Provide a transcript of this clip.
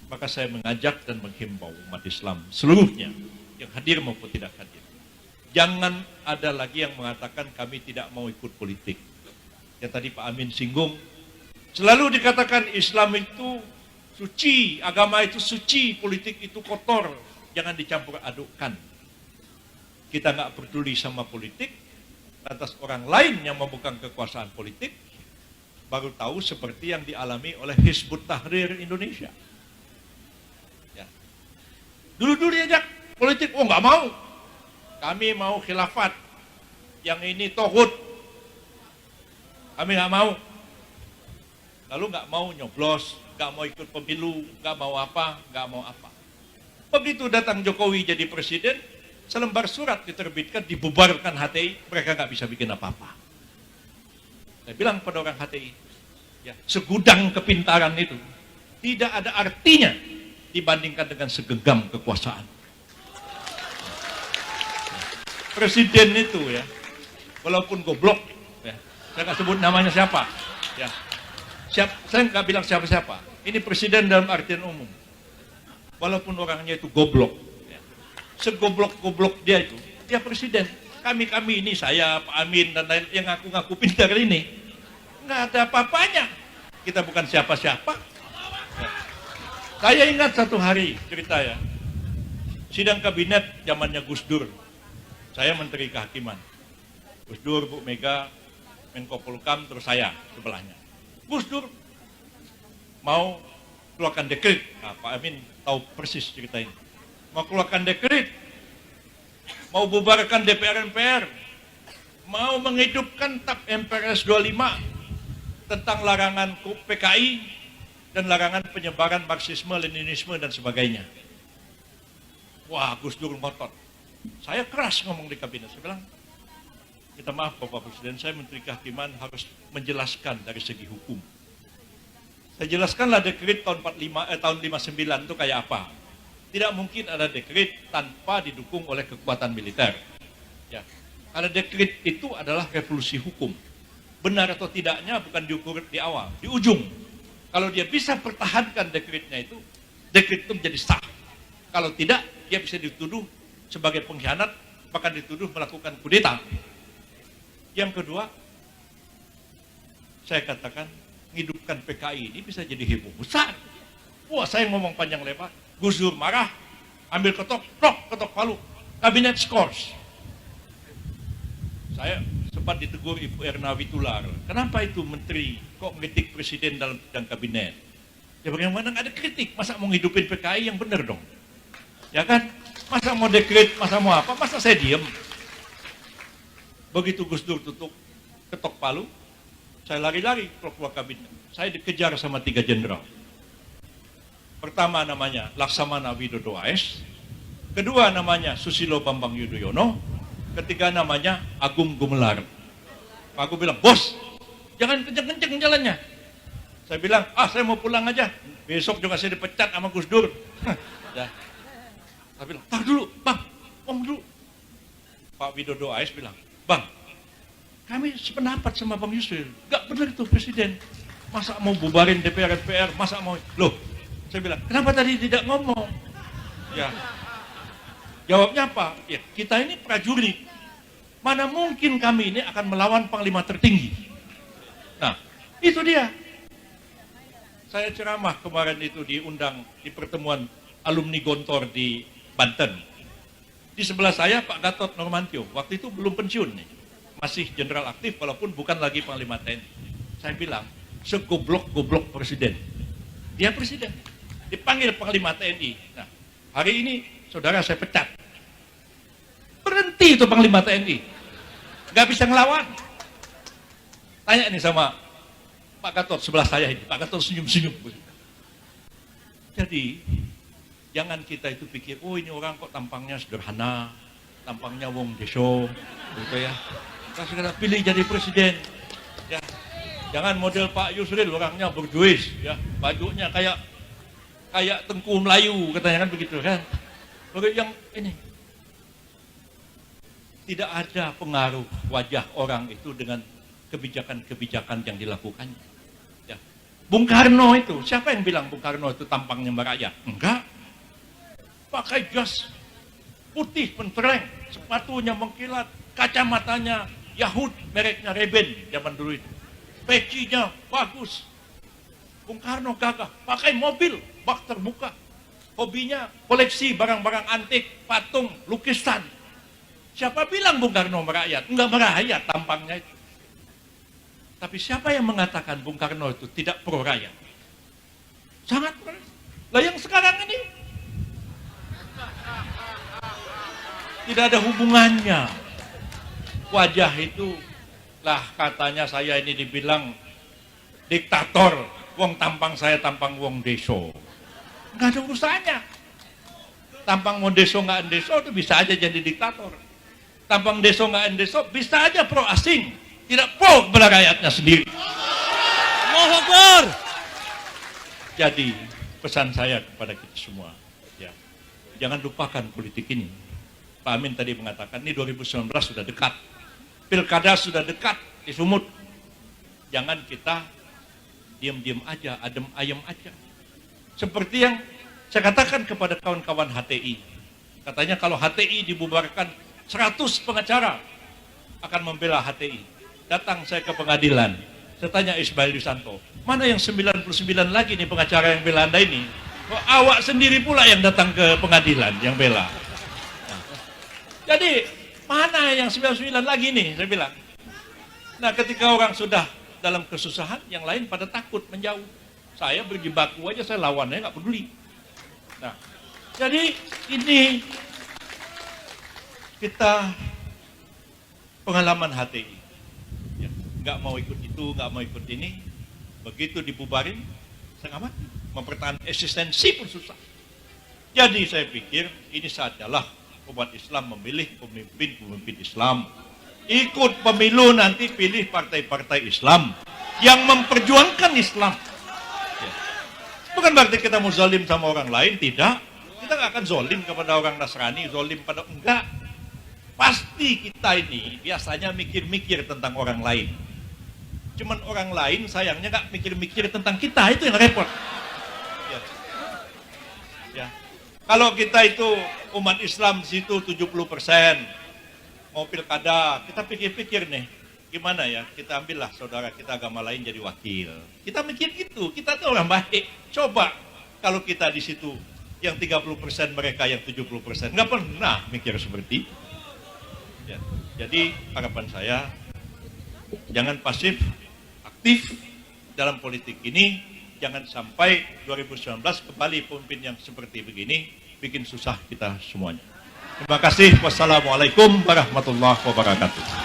Maka saya mengajak dan menghimbau umat Islam seluruhnya, yang hadir maupun tidak hadir. Jangan ada lagi yang mengatakan kami tidak mau ikut politik. Yang tadi Pak Amin singgung, selalu dikatakan Islam itu suci, agama itu suci, politik itu kotor. Jangan dicampur adukkan. Kita nggak peduli sama politik, lantas orang lain yang memegang kekuasaan politik, baru tahu seperti yang dialami oleh Hizbut Tahrir Indonesia. Ya. Dulu-dulu diajak politik, oh nggak mau. Kami mau khilafat, yang ini tohut. Kami nggak mau. Lalu nggak mau nyoblos, nggak mau ikut pemilu, nggak mau apa, nggak mau apa. Begitu datang Jokowi jadi presiden, selembar surat diterbitkan, dibubarkan HTI, mereka nggak bisa bikin apa-apa. Saya bilang pada orang HTI, ya, segudang kepintaran itu tidak ada artinya dibandingkan dengan segenggam kekuasaan. Presiden itu ya, walaupun goblok, ya, saya nggak sebut namanya siapa, ya, saya nggak bilang siapa-siapa. Ini presiden dalam artian umum. Walaupun orangnya itu goblok, ya, segoblok-goblok dia itu, dia presiden. Kami ini, saya, Pak Amin, dan lain yang ngaku-ngaku pintar ini, nggak ada apa-apanya. Kita bukan siapa-siapa. Ya. Saya ingat satu hari cerita ya, sidang kabinet zamannya Gus Dur. Saya Menteri Kehakiman. Gus Dur, Bu Mega, Menko Polhukam, terus saya sebelahnya. Gus Dur mau keluarkan dekret. Nah, Pak Amin tahu persis cerita ini. Mau keluarkan dekret, mau bubarkan DPR-MPR, mau menghidupkan TAP MPRS 25 tentang larangan PKI dan larangan penyebaran Marxisme, Leninisme, dan sebagainya. Wah, Gus Dur ngotot. Saya keras ngomong di kabinet, saya bilang, minta maaf Bapak Presiden, saya Menteri Kehakiman harus menjelaskan dari segi hukum. Saya jelaskanlah dekret tahun 59 itu kayak apa. Tidak mungkin ada dekret tanpa didukung oleh kekuatan militer. Ya. Karena dekret itu adalah revolusi hukum. Benar atau tidaknya bukan diukur di awal, di ujung. Kalau dia bisa pertahankan dekretnya itu, dekret itu menjadi sah. Kalau tidak, dia bisa dituduh sebagai pengkhianat, bahkan dituduh melakukan kudeta. Yang kedua, saya katakan, menghidupkan PKI ini bisa jadi heboh besar. Wah, saya ngomong panjang lebar, Gus Dur marah, ambil ketok palu, kabinet skors. Saya sempat ditegur Ibu Erna Witular, kenapa itu menteri kok ngeritik presiden dalam bidang kabinet? Ya bagaimana nggak ada kritik, masa mau ngidupin PKI yang benar dong? Ya kan? Masa mau dekret, masa mau apa, masa saya diem? Begitu Gus Dur ketok palu, saya lari-lari keluar kabinet. Saya dikejar sama 3 jenderal. Pertama namanya Laksamana Widodo AS, kedua namanya Susilo Bambang Yudhoyono, ketiga namanya Agung Gumelar. Aku bilang, bos, jangan kenceng-kenceng jalannya. Saya bilang, saya mau pulang aja, besok juga saya dipecat sama Gus Dur. Ya. Saya bilang, tar dulu, bang, ngomong dulu. Pak Widodo AS bilang, bang, kami sependapat sama Bang Yusril. Gak benar itu presiden. Masa mau bubarin DPR-MPR, masa mau... Loh, saya bilang, kenapa tadi tidak ngomong? Ya, jawabnya apa? Ya, kita ini prajurit. Mana mungkin kami ini akan melawan panglima tertinggi. Nah, itu dia. Saya ceramah kemarin itu diundang di pertemuan alumni Gontor di Banten. Di sebelah saya Pak Gatot Nurmantio, waktu itu belum pensiun nih, masih jenderal aktif walaupun bukan lagi Panglima TNI. Saya bilang, segoblok-goblok presiden. Dia presiden, dipanggil Panglima TNI. Nah, hari ini saudara saya pecat. Berhenti itu Panglima TNI. Nggak bisa ngelawan. Tanya nih sama Pak Gatot sebelah saya ini. Pak Gatot senyum-senyum. Jadi, jangan kita itu pikir, oh ini orang kok tampangnya sederhana, tampangnya wong deso, gitu ya. Kita pilih jadi presiden. Ya. Jangan model Pak Yusril, orangnya berduis, ya. Bajunya kayak Tengku Melayu, katanya kan begitu kan. Bagi yang ini, tidak ada pengaruh wajah orang itu dengan kebijakan-kebijakan yang dilakukannya. Ya. Bung Karno itu, siapa yang bilang Bung Karno itu tampangnya merakyat? Enggak. Pakai jas putih pentereng, sepatunya mengkilat, kacamatanya Yahud, mereknya Ray-Ban zaman dulu itu. Pecinya bagus. Bung Karno gagah, pakai mobil, bak terbuka. Hobinya koleksi barang-barang antik, patung, lukisan. Siapa bilang Bung Karno merakyat? Enggak merakyat tampangnya itu. Tapi siapa yang mengatakan Bung Karno itu tidak pro rakyat? Sangat pro. Lah yang sekarang ini tidak ada hubungannya. Wajah itu lah katanya saya ini dibilang diktator. Wong tampang saya tampang wong deso. Nggak ada urusannya. Tampang wong deso nggak deso itu bisa aja jadi diktator. Tampang deso nggak deso bisa aja pro asing. Tidak pro kepada rakyatnya sendiri. Allahu Akbar. Jadi pesan saya kepada kita semua, ya, jangan lupakan politik ini. Pak Amin tadi mengatakan ini 2019 sudah dekat, pilkada sudah dekat di Sumut. Jangan kita diam-diam aja, adem ayem aja. Seperti yang saya katakan kepada kawan-kawan HTI, katanya kalau HTI dibubarkan 100 pengacara akan membela HTI. Datang saya ke pengadilan, saya tanya Ismail Yusanto, mana yang 99 lagi nih pengacara yang bela Anda ini? Kok awak sendiri pula yang datang ke pengadilan, yang bela? Nah, jadi, mana yang 99 lagi nih, saya bilang. Nah, ketika orang sudah dalam kesusahan, yang lain pada takut menjauh. Saya berjibaku aja, saya lawannya nggak peduli. Nah, jadi ini kita pengalaman HTI. Nggak mau ikut itu, nggak mau ikut ini, begitu dibubarin, setengah mati. Mempertahankan eksistensi pun susah. Jadi saya pikir ini saatnya lah umat Islam memilih pemimpin Islam. Ikut pemilu nanti pilih partai-partai Islam yang memperjuangkan Islam. Ya. Bukan berarti kita mau zalim sama orang lain, tidak. Kita nggak akan zalim kepada orang Nasrani, zalim pada enggak. Pasti kita ini biasanya mikir-mikir tentang orang lain. Cuman orang lain sayangnya nggak mikir-mikir tentang kita, itu yang repot. Ya. Ya. Kalau kita itu umat Islam di situ 70%, mau pilkada, kita pikir-pikir nih, gimana ya, kita ambillah saudara kita agama lain jadi wakil. Kita mikir gitu, kita tuh orang baik. Coba kalau kita di situ yang 30% mereka yang 70%, nggak pernah mikir seperti itu. Ya. Jadi harapan saya jangan pasif, aktif dalam politik ini. Jangan sampai 2019 kembali pemimpin yang seperti begini bikin susah kita semuanya. Terima kasih. Wassalamualaikum warahmatullahi wabarakatuh.